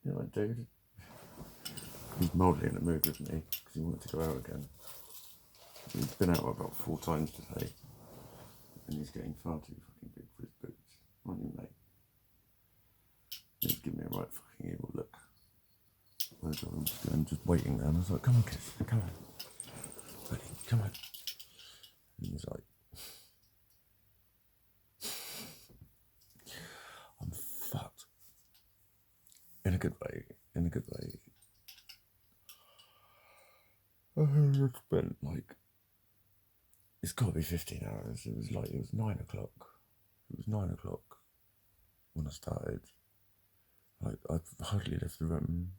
You know what, dude? He's mildly in the mood, isn't he? Because he wanted to go out again. He's been out about 4 times today, and he's getting far too fucking big for his boots. Aren't you, mate? He's giving me a right fucking evil look. I'm just waiting there, and I was like, come on, kids, come on. Ready, come on. And he's like, I'm fucked. In a good way, in a good way. It's been like, it's got to be 15 hours. It was 9 o'clock. It was 9 o'clock when I started. Like, I've hardly left the room.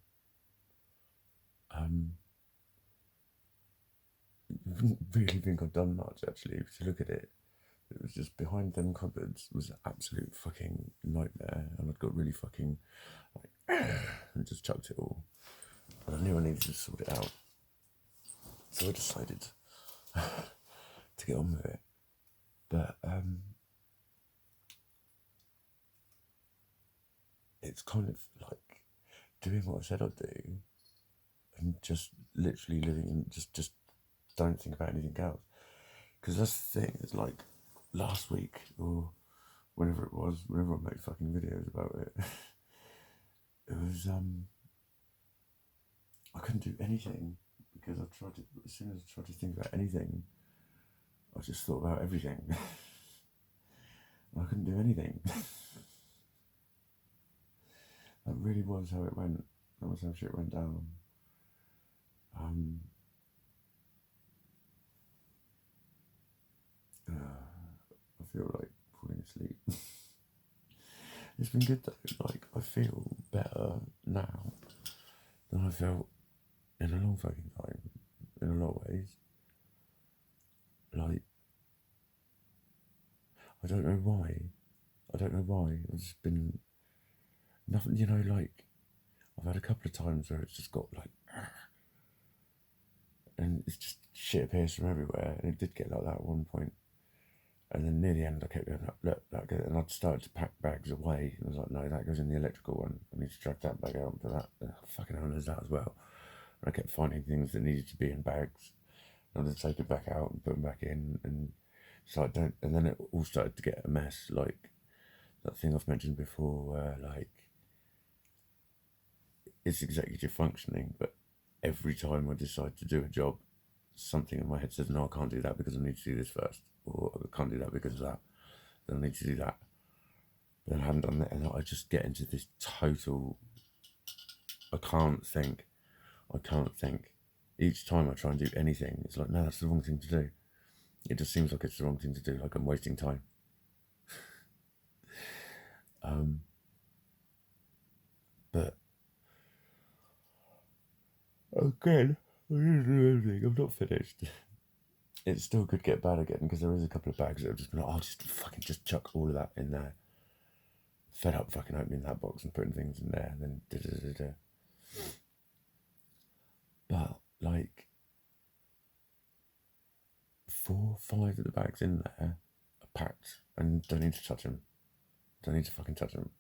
Wouldn't really think I've done much, actually. If you look at it, it was just behind them cupboards was an absolute fucking nightmare, and I'd got really fucking like and just chucked it all. But I knew I needed to sort it out, so I decided to get on with it. But it's kind of like doing what I said I'd do, and just literally living and just don't think about anything else. Because that's the thing. It's like last week or whenever it was, whenever I made fucking videos about it, it was I couldn't do anything because as soon as I tried to think about anything, I just thought about everything. I couldn't do anything. That really was how it went. That was how shit went down. I feel like falling asleep. It's been good though. Like, I feel better now than I felt in a long fucking time, in a lot of ways. Like, I don't know why. I've just been nothing, like, I've had a couple of times where it's just got like, and it's just shit appears from everywhere, and it did get like that at one point. And then near the end, I kept going, look, and I'd started to pack bags away. And I was like, no, that goes in the electrical one. I need to drag that bag out and put that. Fucking hell, there's that as well. And I kept finding things that needed to be in bags. And I'd take it back out and put them back in. And so and then it all started to get a mess. Like that thing I've mentioned before, where like it's executive functioning, but every time I decide to do a job, something in my head says, no, I can't do that because I need to do this first, or I can't do that because of that, then I need to do that. But then I hadn't done that, and I just get into this total, I can't think. Each time I try and do anything, it's like, no, that's the wrong thing to do. It just seems like it's the wrong thing to do, like I'm wasting time. But again, I didn't do anything. I'm not finished. It still could get bad again because there is a couple of bags that have just been like, I'll just fucking just chuck all of that in there. Fed up fucking opening that box and putting things in there, and then da-da-da-da. But like 4, 5 of the bags in there are packed and don't need to touch them. Don't need to fucking touch them.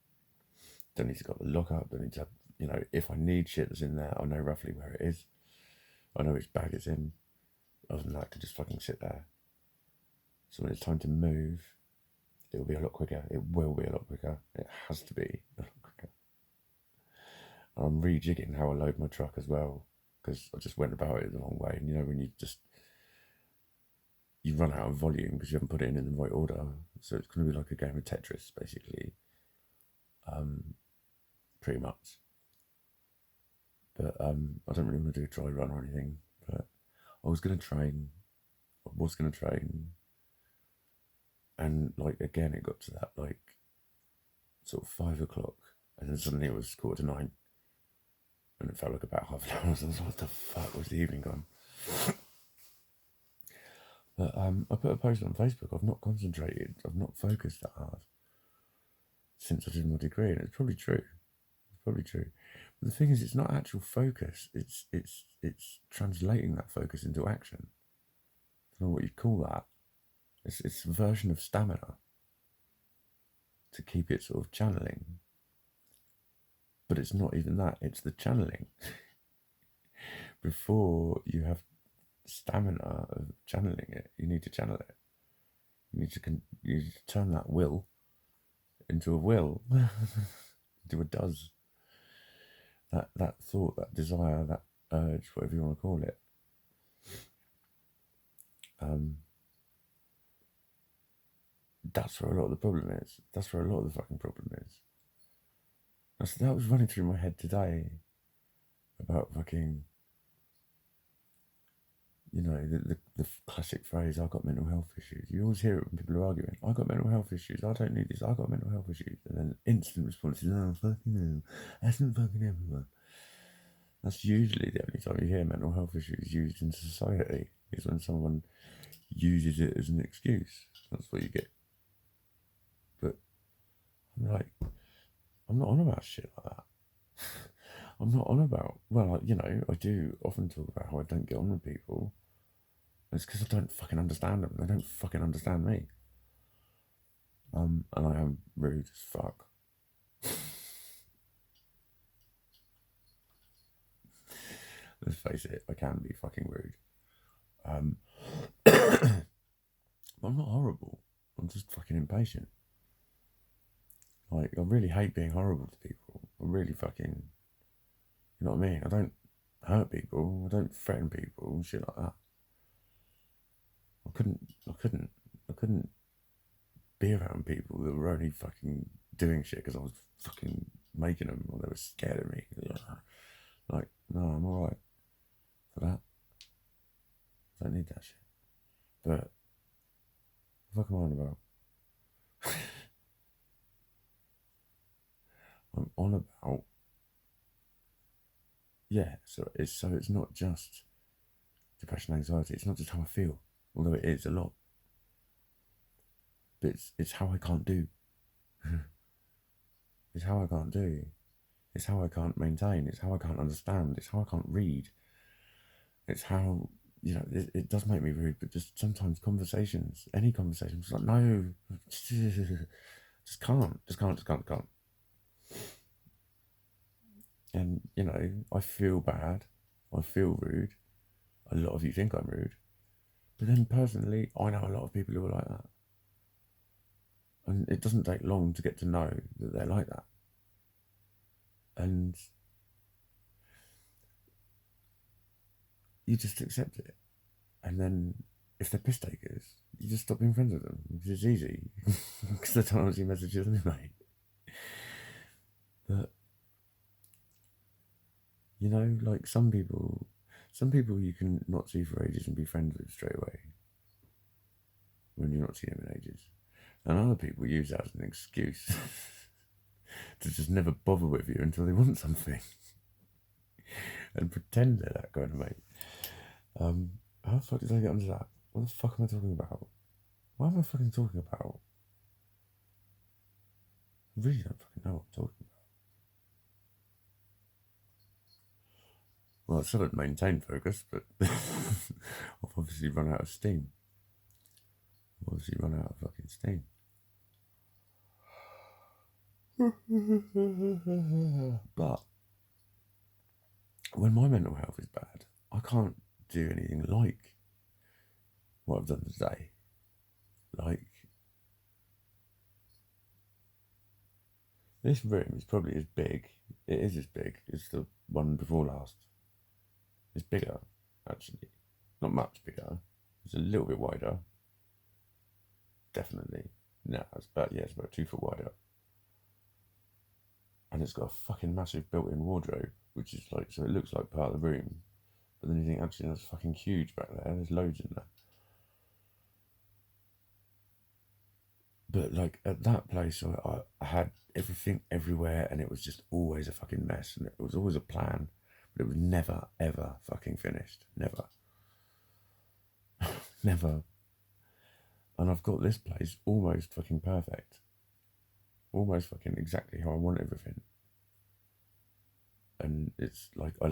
Don't need to got the lock up. Don't need to, if I need shit that's in there, I know roughly where it is. I know which bag it's in. Other than that, I could just fucking sit there. So when it's time to move, it'll be a lot quicker. It will be a lot quicker. It has to be a lot quicker. I'm rejigging how I load my truck as well, because I just went about it the wrong way. And when you run out of volume because you haven't put it in the right order. So it's going to be like a game of Tetris, basically. Pretty much. But I don't really want to do a dry run or anything. But I was going to train. And like, again, it got to that like sort of 5 o'clock, and then suddenly it was 9:15. And it felt like about half an hour. I was like, what the fuck was the evening gone? But I put a post on Facebook. I've not concentrated. I've not focused that hard since I did my degree, and it's probably true. But the thing is, it's not actual focus. It's translating that focus into action. I don't know what you'd call that. It's a version of stamina to keep it sort of channeling. But it's not even that, it's the channeling. Before you have stamina of channeling it, you need to channel it. You need to turn that will into a will, into a does. That thought, that desire, that urge, whatever you want to call it. That's where a lot of the problem is. That's where a lot of the fucking problem is. That was running through my head today about fucking, you know, the classic phrase, I've got mental health issues. You always hear it when people are arguing, I've got mental health issues, I don't need this, I've got mental health issues. And then instant response is, oh, fucking hell, that's not fucking everyone. That's usually the only time you hear mental health issues used in society, is when someone uses it as an excuse. That's what you get. But I'm like, I'm not on about shit like that. I'm not on about, well, you know, I do often talk about how I don't get on with people. It's because I don't fucking understand them. They don't fucking understand me. And I am rude as fuck. Let's face it, I can be fucking rude. I'm not horrible. I'm just fucking impatient. Like, I really hate being horrible to people. I really fucking, you know what I mean? I don't hurt people. I don't threaten people and shit like that. I couldn't be around people that were only fucking doing shit because I was fucking making them or they were scared of me. Like, no, I'm alright for that. I don't need that shit. But what the fuck am I on about? I'm on about, yeah, so it's not just depression, anxiety, it's not just how I feel, although it is a lot. But it's how I can't do. It's how I can't do. It's how I can't maintain. It's how I can't understand. It's how I can't read. It's how, you know, it does make me rude, but just sometimes conversations, any conversation, it's like, no, just can't. And, you know, I feel bad. I feel rude. A lot of you think I'm rude. But then personally, I know a lot of people who are like that. And it doesn't take long to get to know that they're like that. And you just accept it. And then if they're piss takers, you just stop being friends with them, because it's easy. Because they don't answer your messages anyway. But, you know, like some people you can not see for ages and be friends with straight away when you're not seeing them in ages. And other people use that as an excuse to just never bother with you until they want something. And pretend they're that kind of mate. How the fuck did I get onto that? What the fuck am I talking about? What am I fucking talking about? I really don't fucking know what I'm talking about. Well, I still have maintained focus, but I've obviously run out of steam. But when my mental health is bad, I can't do anything like what I've done today. Like, this room is probably as big. It is as big as the one before last. It's bigger, actually. Not much bigger. It's a little bit wider. Definitely. No, it's about 2 foot wider. And it's got a fucking massive built-in wardrobe, which is like, so it looks like part of the room. But then you think, actually, that's fucking huge back there. There's loads in there. But like at that place, I had everything everywhere, and it was just always a fucking mess. And it was always a plan, but it was never, ever fucking finished. Never. Never. And I've got this place almost fucking perfect. Almost fucking exactly how I want everything. And it's like, I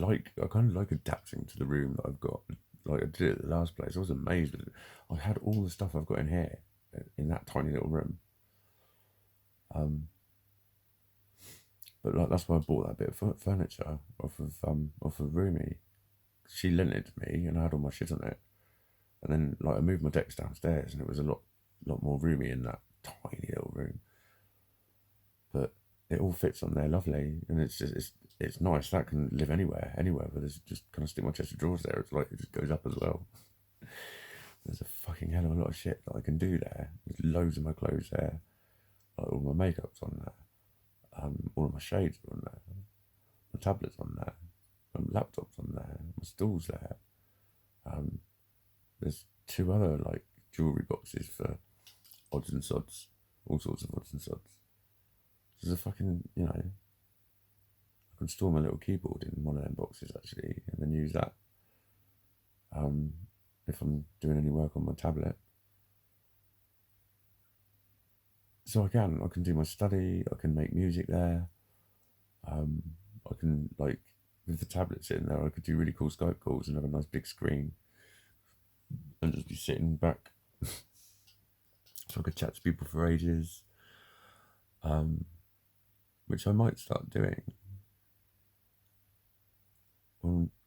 kind of like adapting to the room that I've got. Like I did at the last place. I was amazed with it. I had all the stuff I've got in here, in that tiny little room. But like that's why I bought that bit of furniture off of Rumi. She lent it to me, and I had all my shit on it. And then like I moved my decks downstairs, and it was a lot more roomy in that tiny little room. But it all fits on there lovely, and it's nice. That can live anywhere. But there's just kind of stick my chest of drawers there. It's like it just goes up as well. There's a fucking hell of a lot of shit that I can do there. There's loads of my clothes there. Like all my makeup's on there. All of my shades are on there. My tablet's on there. My laptop's on there. My stool's there. There's 2 other like jewellery boxes for odds and sods. All sorts of odds and sods. There's a fucking, I can store my little keyboard in one of them boxes actually, and then use that if I'm doing any work on my tablet. So I can do my study, I can make music there. I can, like, with the tablet sitting there, I could do really cool Skype calls and have a nice big screen and just be sitting back. So I could chat to people for ages, which I might start doing.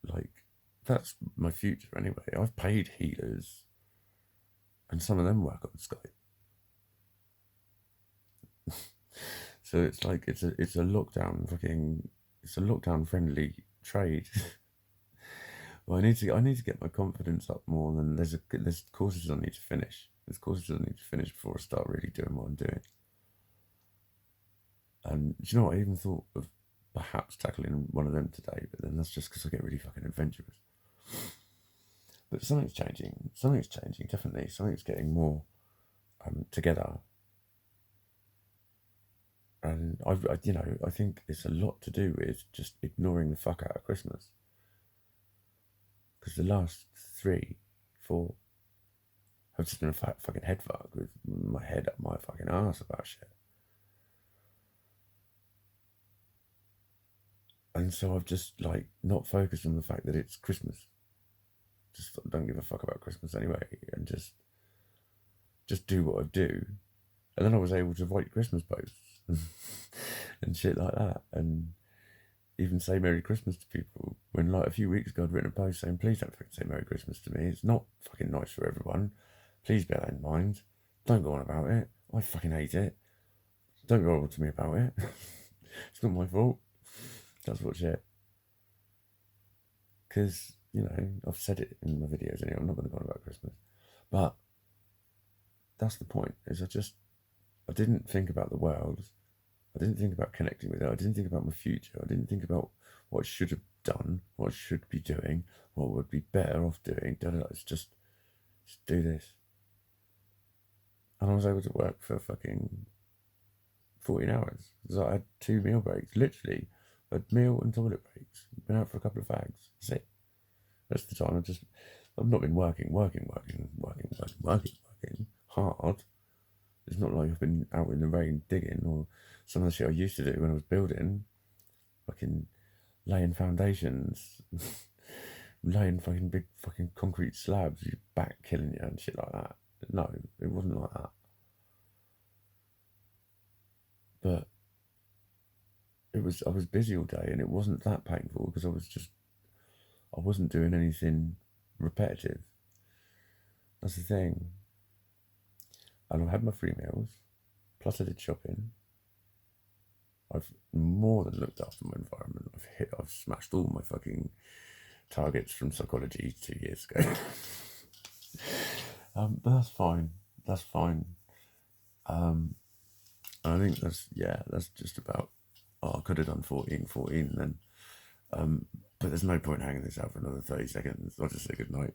Like, that's my future anyway. I've paid healers, and some of them work on Skype. So it's like it's a lockdown friendly trade. Well, I need to get my confidence up more. Than there's courses I need to finish. There's courses I need to finish before I start really doing what I'm doing. And do you know what? I even thought of perhaps tackling one of them today, but then that's just because I get really fucking adventurous. But something's changing. Definitely. Something's getting more together. And I think it's a lot to do with just ignoring the fuck out of Christmas. Because the last 3, 4 have just been a fucking head fuck with my head up my fucking arse about shit. And so I've just like not focused on the fact that it's Christmas. Just don't give a fuck about Christmas anyway, and just do what I do. And then I was able to write Christmas posts and shit like that, and even say Merry Christmas to people. When like a few weeks ago I'd written a post saying, please don't fucking say Merry Christmas to me. It's not fucking nice for everyone. Please bear that in mind. Don't go on about it. I fucking hate it. Don't go on to me about it. It's not my fault. That's what shit. Because, I've said it in my videos anyway. I'm not going to go on about Christmas. But that's the point, is I didn't think about the world. I didn't think about connecting with it. I didn't think about my future. I didn't think about what I should have done, what I should be doing, what would be better off doing. It's just do this. And I was able to work for fucking 14 hours. So I had 2 meal breaks, literally. I had meal and toilet breaks. Been out for a couple of fags. That's it. That's the time. I've not been working hard. It's not like I've been out in the rain digging, or some of the shit I used to do when I was building, fucking laying foundations, laying fucking big fucking concrete slabs, your back killing you and shit like that. No, it wasn't like that. But I was busy all day, and it wasn't that painful because I wasn't doing anything repetitive. That's the thing. And I had my free meals, plus I did shopping. I've more than looked after my environment. I've smashed all my fucking targets from psychology 2 years ago. But that's fine. I think that's just about. I could have done 14 then. But there's no point hanging this out for another 30 seconds. I'll just say goodnight.